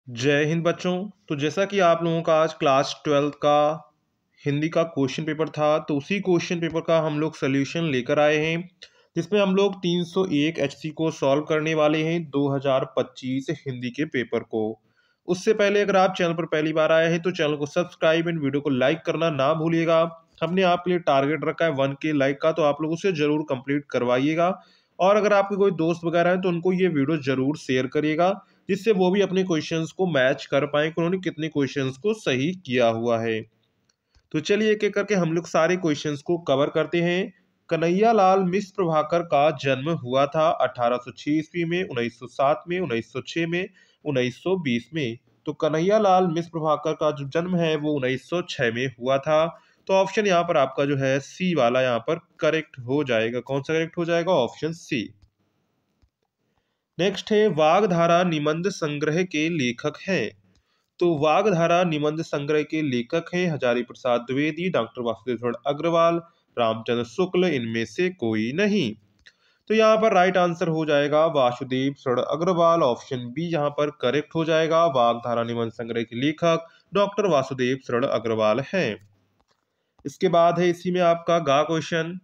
जय हिंद बच्चों। तो जैसा कि आप लोगों का आज क्लास 12th का हिंदी का क्वेश्चन पेपर था, तो उसी क्वेश्चन पेपर का हम लोग सोल्यूशन लेकर आए हैं, जिसमें हम लोग 301 एचसी को सॉल्व करने वाले हैं 2025 हिंदी के पेपर को। उससे पहले अगर आप चैनल पर पहली बार आए हैं तो चैनल को सब्सक्राइब एंड वीडियो को लाइक करना ना भूलिएगा। हमने आपके लिए टारगेट रखा है 1K लाइक का, तो आप लोग उसे जरूर कंप्लीट करवाइएगा। और अगर आपके कोई दोस्त वगैरह हैं तो उनको ये वीडियो जरूर शेयर करिएगा, जिससे वो भी अपने क्वेश्चंस को मैच कर पाए कि उन्होंने कितने क्वेश्चंस को सही किया हुआ है। तो चलिए एक एक करके हम लोग सारे क्वेश्चंस को कवर करते हैं। कन्हैया लाल मिश्र प्रभाकर का जन्म हुआ था 1806 ईस्वी में, 1907 में, 1906 में, 1920 में। तो कन्हैया लाल मिश्र प्रभाकर का जो जन्म है वो 1906 में हुआ था। तो ऑप्शन यहाँ पर आपका जो है सी वाला यहाँ पर करेक्ट हो जाएगा। कौन सा करेक्ट हो जाएगा? Option C. नेक्स्ट है वागधारा निबंध संग्रह के लेखक हैं। तो वागधारा निबंध संग्रह के लेखक हैं हजारी प्रसाद द्विवेदी, डॉक्टर वासुदेव शरण अग्रवाल, रामचंद्र शुक्ल, इनमें से कोई नहीं। तो यहाँ पर राइट आंसर हो जाएगा वासुदेव शरण अग्रवाल। ऑप्शन बी यहाँ पर करेक्ट हो जाएगा। वागधारा निबंध संग्रह के लेखक डॉक्टर वासुदेव शरण अग्रवाल हैं। इसके बाद है इसी में आपका गा क्वेश्चन।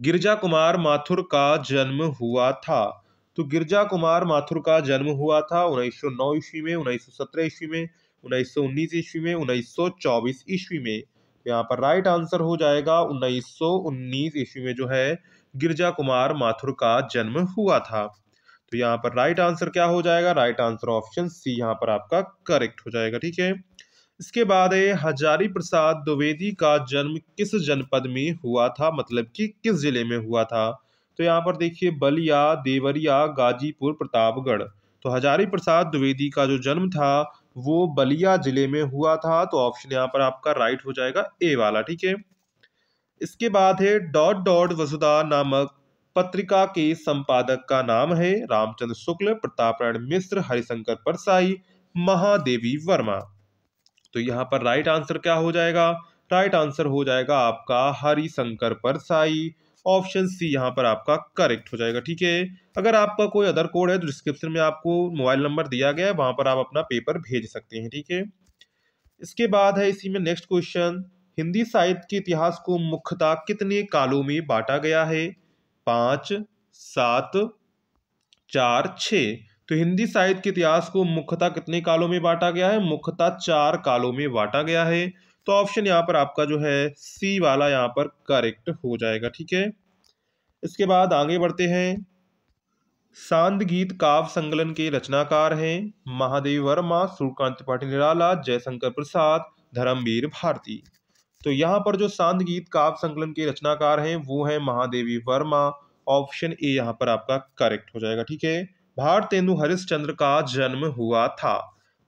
गिरजा कुमार माथुर का जन्म हुआ था। तो गिरजा कुमार माथुर का जन्म हुआ था 1909 ईस्वी में, 1917 ईस्वी में, 1919 ईस्वी में, 1924 ईस्वी में। यहाँ पर राइट आंसर हो जाएगा 1919 ईस्वी में जो है गिरजा कुमार माथुर का जन्म हुआ था। तो यहाँ पर राइट आंसर क्या हो जाएगा? राइट आंसर ऑप्शन सी यहाँ पर आपका करेक्ट हो जाएगा। ठीक है। इसके बाद है हजारी प्रसाद द्विवेदी का जन्म किस जनपद में हुआ था, मतलब कि किस जिले में हुआ था? तो यहाँ पर देखिए बलिया, देवरिया, गाजीपुर, प्रतापगढ़। तो हजारी प्रसाद द्विवेदी का जो जन्म था वो बलिया जिले में हुआ था। तो ऑप्शन यहाँ पर आपका राइट हो जाएगा ए वाला। ठीक है। इसके बाद है डॉट डॉट वसुधा नामक पत्रिका के संपादक का नाम है रामचंद्र शुक्ल, प्रताप नारायण मिश्र, हरिशंकर परसाई, महादेवी वर्मा। तो यहाँ पर राइट आंसर क्या हो जाएगा? राइट आंसर हो जाएगा आपका हरिशंकर परसाई। ऑप्शन सी यहाँ पर आपका करेक्ट हो जाएगा। ठीक है। अगर आपका कोई अदर कोड है तो डिस्क्रिप्शन में आपको मोबाइल नंबर दिया गया है, वहां पर आप अपना पेपर भेज सकते हैं। ठीक है। इसके बाद है इसी में नेक्स्ट क्वेश्चन। हिंदी साहित्य के इतिहास को मुख्यतः कितने कालों में बांटा गया है? 5, 7, 4, 6। तो हिंदी साहित्य के इतिहास को मुख्यतः कितने कालों में बांटा गया है? मुख्यतः 4 कालों में बांटा गया है। तो ऑप्शन यहाँ पर आपका जो है सी वाला यहाँ पर करेक्ट हो जाएगा। ठीक है। इसके बाद आगे बढ़ते हैं। सांद गीत काव्य संकलन के रचनाकार हैं महादेवी वर्मा, सूर्यकांत त्रिपाठी निराला, जयशंकर प्रसाद, धर्मवीर भारती। तो यहाँ पर जो सांद गीत काव्य संकलन के रचनाकार हैं वो है महादेवी वर्मा। ऑप्शन ए यहाँ पर आपका करेक्ट हो जाएगा। ठीक है। भारतेंदु हरिश्चंद्र का जन्म हुआ था।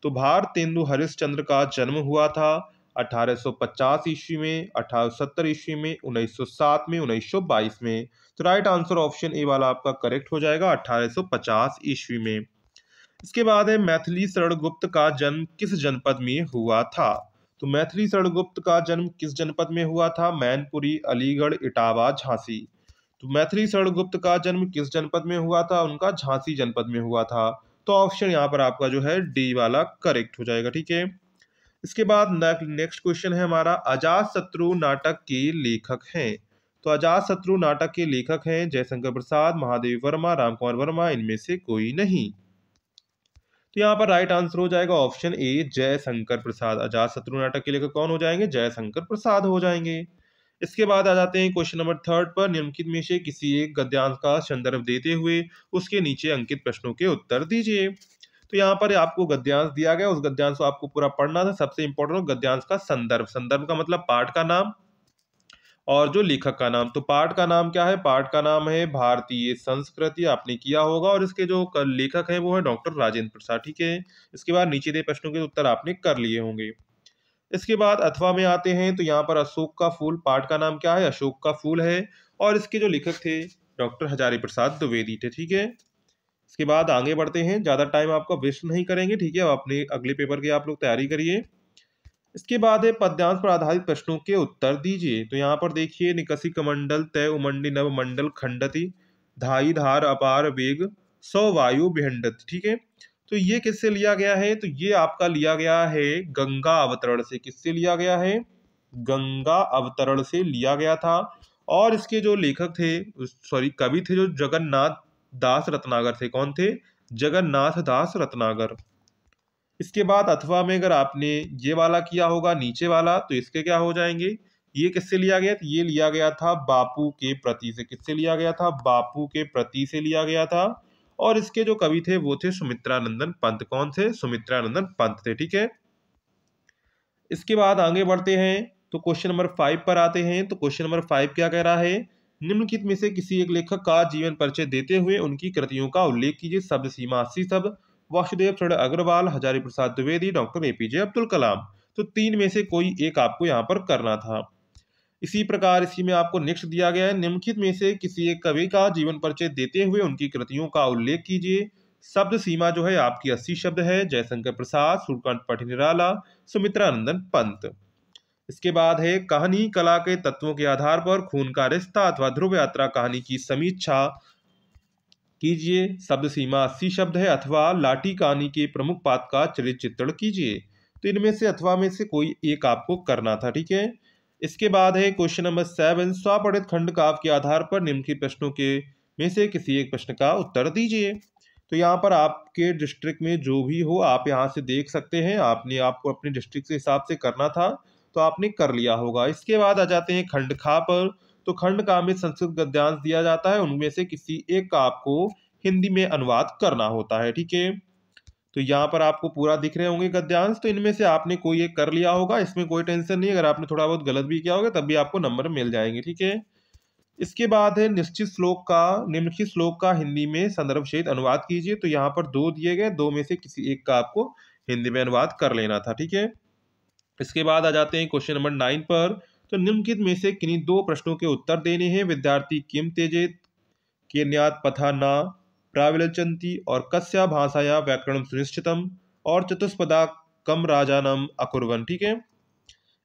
तो भारतेंदु हरिश्चंद्र का जन्म हुआ था 1850 ईस्वी में, 1870 ईस्वी में, 1907 में, 1922 में। तो राइट आंसर ऑप्शन ए वाला आपका करेक्ट हो जाएगा 1850 ईस्वी में। इसके बाद है मैथिली शरण गुप्त का जन्म किस जनपद में हुआ था? तो मैथिली शरण गुप्त का जन्म किस जनपद में हुआ था? मैनपुरी, अलीगढ़, इटावा, झांसी। तो मैथिली शरण गुप्त का जन्म किस जनपद में हुआ था? उनका झांसी जनपद में हुआ था। तो ऑप्शन यहाँ पर आपका जो है डी वाला करेक्ट हो जाएगा। ठीक है। इसके बाद नेक्स्ट क्वेश्चन है हमारा, अजात शत्रु नाटक के लेखक हैं। तो अजात शत्रु नाटक के लेखक हैं जयशंकर प्रसाद, महादेवी वर्मा, रामकुमार वर्मा, इनमें से कोई नहीं। तो यहाँ पर राइट आंसर हो जाएगा ऑप्शन ए जयशंकर प्रसाद। अजात शत्रु नाटक के लेखक कौन हो जाएंगे? जयशंकर प्रसाद हो जाएंगे। इसके बाद आ जाते हैं क्वेश्चन नंबर 3 पर। निम्नलिखित में से किसी एक गद्यांश का संदर्भ देते हुए उसके नीचे अंकित प्रश्नों के उत्तर दीजिए। तो यहाँ पर आपको गद्यांश दिया गया, उस गद्यांश को आपको पूरा पढ़ना था। सबसे इंपॉर्टेंट गद्यांश का संदर्भ। संदर्भ का मतलब पाठ का नाम और जो लेखक का नाम। तो पाठ का नाम क्या है? पाठ का नाम है भारतीय संस्कृति, आपने किया होगा। और इसके जो लेखक हैं वो है डॉक्टर राजेंद्र प्रसाद। ठीक है। इसके बाद नीचे दिए प्रश्नों के उत्तर आपने कर लिए होंगे। इसके बाद अथवा में आते हैं। तो यहाँ पर अशोक का फूल, पाठ का नाम क्या है? अशोक का फूल है। और इसके जो लेखक थे डॉक्टर हजारी प्रसाद द्विवेदी थे। ठीक है। इसके बाद आगे बढ़ते हैं, ज्यादा टाइम आपका वेस्ट नहीं करेंगे। ठीक है। अब अपने अगले पेपर की आप लोग तैयारी करिए। इसके बाद है पद्यांश पर आधारित प्रश्नों के उत्तर दीजिए। तो यहाँ पर देखिए, निकसी कमंडल तय उमंडी नव मंडल खंडति, धाई धार अपार वेग सौ वायु विहंडत। ठीक है। तो ये किससे लिया गया है? तो ये आपका लिया गया है गंगा अवतरण से। किससे लिया गया है? गंगा अवतरण से लिया गया था। और इसके जो लेखक थे, सॉरी कवि थे, जो जगन्नाथ दास रत्नागर थे। कौन थे? जगन्नाथ दास रत्नागर। इसके बाद अथवा में अगर आपने ये वाला किया होगा नीचे वाला, तो इसके क्या हो जाएंगे? ये किससे लिया गया? तो ये लिया गया था बापू के प्रति से। किससे लिया गया था? बापू के प्रति से लिया गया था। और इसके जो कवि थे वो थे सुमित्रानंदन पंत। कौन थे? सुमित्रानंदन पंत थे। ठीक है, इसके बाद आगे बढ़ते हैं तो क्वेश्चन नंबर 5 पर आते हैं। तो क्वेश्चन नंबर 5 क्या कह रहा है? निम्नलिखित में से किसी एक लेखक का जीवन परिचय देते हुए उनकी कृतियों का उल्लेख कीजिए। शब्द सीमा 80 शब्द। वासुदेव चरण अग्रवाल, हजारी प्रसाद द्विवेदी, डॉक्टर एपीजे अब्दुल कलाम। तो तीन में से कोई एक आपको यहाँ पर करना था। इसी प्रकार इसी में आपको नेक्स्ट दिया गया है, निम्नलिखित में से किसी एक कवि का जीवन परिचय देते हुए उनकी कृतियों का उल्लेख कीजिए। शब्द सीमा जो है आपकी 80 शब्द है। जयशंकर प्रसाद, सूर्यकांत पाठी निराला, सुमित्रानंदन पंत। इसके बाद है कहानी कला के तत्वों के आधार पर खून का रिश्ता अथवा ध्रुव यात्रा कहानी की समीक्षा कीजिए। शब्द सीमा 80 शब्द है। अथवा लाठी कहानी के प्रमुख पात्र का चरित्र चित्रण कीजिए। तो इनमें से अथवा में से कोई एक आपको करना था। ठीक है, इसके बाद है क्वेश्चन नंबर 7, स्वपठित खंड काव्य के आधार पर निम्नलिखित प्रश्नों के में से किसी एक प्रश्न का उत्तर दीजिए। तो यहाँ पर आपके डिस्ट्रिक्ट में जो भी हो आप यहाँ से देख सकते हैं। आपको अपने डिस्ट्रिक्ट के हिसाब से करना था तो आपने कर लिया होगा। इसके बाद आ जाते हैं खंड खा पर। तो खंड का में संस्कृत गद्यांश दिया जाता है, उनमें से किसी एक का आपको हिंदी में अनुवाद करना होता है। ठीक है, तो यहाँ पर आपको पूरा दिख रहे होंगे गद्यांश। तो इनमें से आपने कोई एक कर लिया होगा, इसमें कोई टेंशन नहीं। अगर आपने थोड़ा बहुत गलत भी किया होगा तब भी आपको नंबर मिल जाएंगे। ठीक है, इसके बाद है निम्नलिखित श्लोक का हिंदी में संदर्भ सहित अनुवाद कीजिए। तो यहाँ पर दो दिए गए, दो में से किसी एक का आपको हिंदी में अनुवाद कर लेना था। ठीक है, इसके बाद आ जाते हैं क्वेश्चन नंबर 9 पर। तो निम्नलिखित में से किन्हीं दो प्रश्नों के उत्तर देने हैं। विद्यार्थी किम तेजेत के न्यात पथा न प्राविलचंती और कस्या भाषाया व्याकरण सुनिश्चितम और चतुष्पदा कम राजानम अकुर्वन। ठीक है,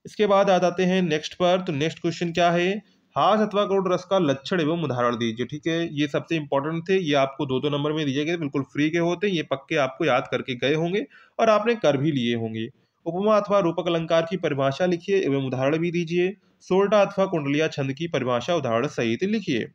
इसके बाद आ जाते हैं नेक्स्ट पर। तो नेक्स्ट क्वेश्चन क्या है? हास अथवा गरुड़ रस का लक्षण एवं उदाहरण दीजिए। ठीक है, ये सबसे इंपॉर्टेंट थे। ये आपको दो दो नंबर में दिए गए, बिल्कुल फ्री के होते हैं। ये पक्के आपको याद करके गए होंगे और आपने कर भी लिए होंगे। उपमा अथवा रूपक अलंकार की परिभाषा लिखिए एवं उदाहरण भी दीजिए। सोल्टा अथवा कुंडलिया छंद की परिभाषा उदाहरण सहित लिखिए।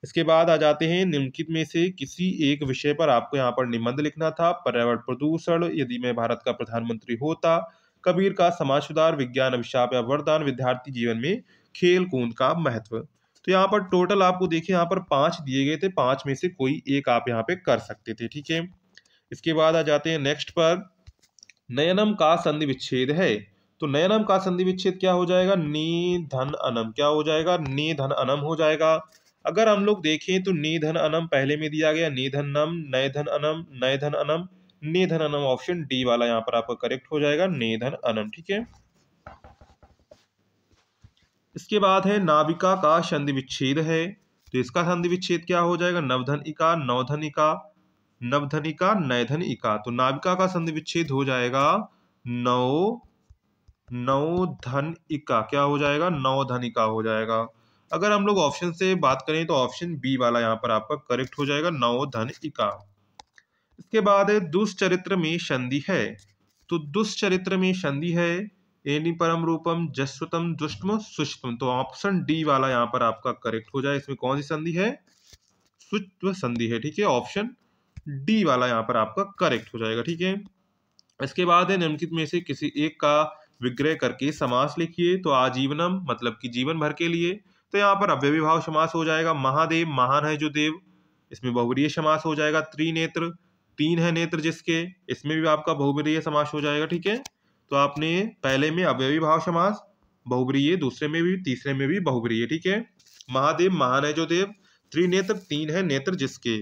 इसके बाद आ जाते हैं निम्नलिखित में से किसी एक विषय पर आपको यहाँ पर निबंध लिखना था। पर्यावरण प्रदूषण, यदि मैं भारत का प्रधानमंत्री होता, कबीर का समाज सुधार, विज्ञान अभिशाप या वरदान, विद्यार्थी जीवन में खेल कूद का महत्व। तो यहाँ पर टोटल आपको देखिए यहाँ पर 5 दिए गए थे, 5 में से कोई एक आप यहाँ पे कर सकते थे। ठीक है, इसके बाद आ जाते हैं नेक्स्ट पर। नयनम का संधि विच्छेद है। तो नयनम का संधि विच्छेद क्या हो जाएगा? ने धन अनम। क्या हो जाएगा? ने धन अनम हो जाएगा। अगर हम लोग देखें तो ने धन अनम पहले में दिया गया, ने धन नम, नय धन अनम, नय धन अनम, ने धन अनम। ऑप्शन डी वाला यहाँ पर आपका करेक्ट हो जाएगा, ने धन अनम। ठीक है, इसके बाद है नाविका का संधि विच्छेद है। तो इसका संधि विच्छेद क्या हो जाएगा? नवधन इका, नवधन इका, नवधनिका, नैधनिका। तो नाविका का संधि विच्छेद हो जाएगा नवधनिका। क्या हो जाएगा? नवधनिका हो जाएगा। अगर हम लोग ऑप्शन से बात करें तो ऑप्शन बी वाला यहाँ पर आपका करेक्ट हो जाएगा, नवधनिका। इसके बाद है दुष्चरित्र में संधि है। तो दुष्चरित्र में संधि है एनि परम रूपम जस्वतम दुष्टम सुष्टम। तो ऑप्शन डी वाला यहाँ पर आपका करेक्ट हो जाए। इसमें कौन सी संधि है? सुष्टव संधि है। ठीक है, ऑप्शन डी वाला यहाँ पर आपका करेक्ट हो जाएगा। ठीक है, इसके बाद है निम्नलिखित में से किसी एक का विग्रह करके समास लिखिए। तो आजीवनम मतलब कि जीवन भर के लिए। तो यहाँ पर अव्ययी भाव समास हो जाएगा। महादेव, महान है जो देव, इसमें बहुब्रीहि समास हो जाएगा। त्रिनेत्र, तीन है नेत्र जिसके, इसमें भी आपका बहुब्रीहि समास हो जाएगा। ठीक है, तो आपने पहले में अव्ययी भाव समास, बहुब्रीहि, दूसरे में भी, तीसरे में भी बहुब्रीहि। ठीक है, महादेव, महान है जो देव, त्रिनेत्र, तीन है नेत्र जिसके।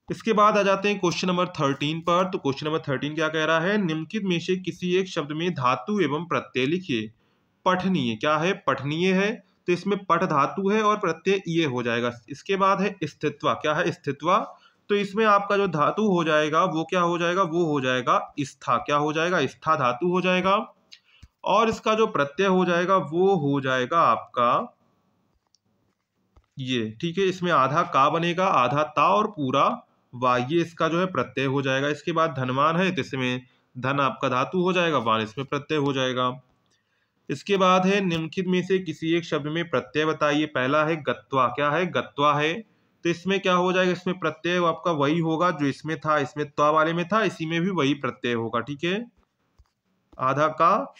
इसके बाद आ जाते हैं क्वेश्चन नंबर 13 पर। तो क्वेश्चन नंबर 13 क्या कह रहा है? निम्नलिखित में से किसी एक शब्द में धातु एवं प्रत्यय लिखिए। पठनीय, क्या है? पठनीय है। तो इसमें पठ धातु है और प्रत्यय ये हो जाएगा। इसके बाद है स्थित्वा। क्या है? स्थित्वा। तो इसमें आपका जो धातु हो जाएगा वो क्या हो जाएगा? वो हो जाएगा स्था। क्या हो जाएगा? स्था धातु हो जाएगा। और इसका जो प्रत्यय हो जाएगा वो हो जाएगा आपका ये। ठीक है, इसमें आधा का बनेगा, आधा ता और पूरा वा, ये इसका जो है प्रत्यय हो जाएगा। इसके बाद धनवान है तो इसमें धन आपका धातु हो जाएगा, वान इसमें प्रत्यय हो जाएगा। इसके बाद है निम्नलिखित में से किसी एक शब्द में प्रत्यय बताइए। पहला है गत्वा, क्या है? गत्वा है, तो इसमें क्या हो जाएगा? इसमें प्रत्यय आपका वही होगा जो इसमें था, इसमें त्वा वाले में था, इसी में भी वही प्रत्यय होगा। ठीक है, आधा का,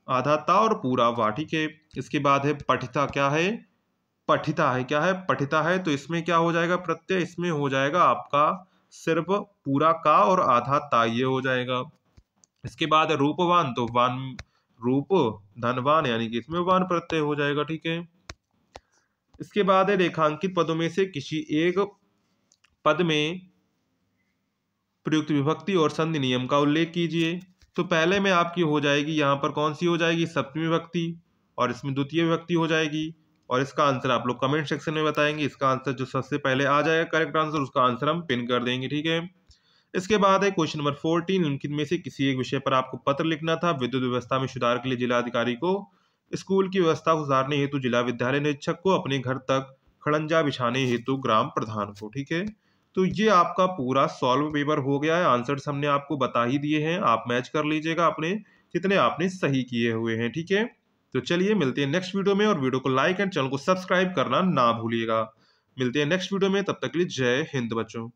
आधा ता और पूरा वा। ठीक है, इसके बाद है पठिता, क्या है? पठिता है, क्या है? पठिता है, तो इसमें क्या हो जाएगा प्रत्यय? इसमें हो जाएगा आपका सिर्फ पूरा का और आधा ता, ये हो जाएगा। इसके बाद है रूपवान, तो वान रूप धनवान, यानी कि इसमें वान प्रत्यय हो जाएगा। ठीक है, इसके बाद है रेखांकित पदों में से किसी एक पद में प्रयुक्त विभक्ति और संधि नियम का उल्लेख कीजिए। तो पहले में आपकी हो जाएगी यहाँ पर कौन सी हो जाएगी? सप्तमी विभक्ति, और इसमें द्वितीय विभक्ति हो जाएगी। और इसका आंसर आप लोग कमेंट सेक्शन में बताएंगे। इसका आंसर जो सबसे पहले आ जाएगा करेक्ट आंसर, उसका आंसर हम पिन कर देंगे। ठीक है, इसके बाद है क्वेश्चन नंबर 14, उनके में से किसी एक विषय पर आपको पत्र लिखना था। विद्युत व्यवस्था में सुधार के लिए जिलाधिकारी को स्कूल की व्यवस्था को सुधारने हेतु जिला विद्यालय निरीक्षक को अपने घर तक खड़ंजा बिछाने हेतु ग्राम प्रधान को। ठीक है, तो ये आपका पूरा सॉल्व पेपर हो गया है। आंसर्स हमने आपको बता ही दिए हैं, आप मैच कर लीजिएगा अपने कितने आपने सही किए हुए हैं। ठीक है, तो चलिए मिलते हैं नेक्स्ट वीडियो में, और वीडियो को लाइक एंड चैनल को सब्सक्राइब करना ना भूलिएगा। मिलते हैं नेक्स्ट वीडियो में, तब तक के लिए जय हिंद बच्चों।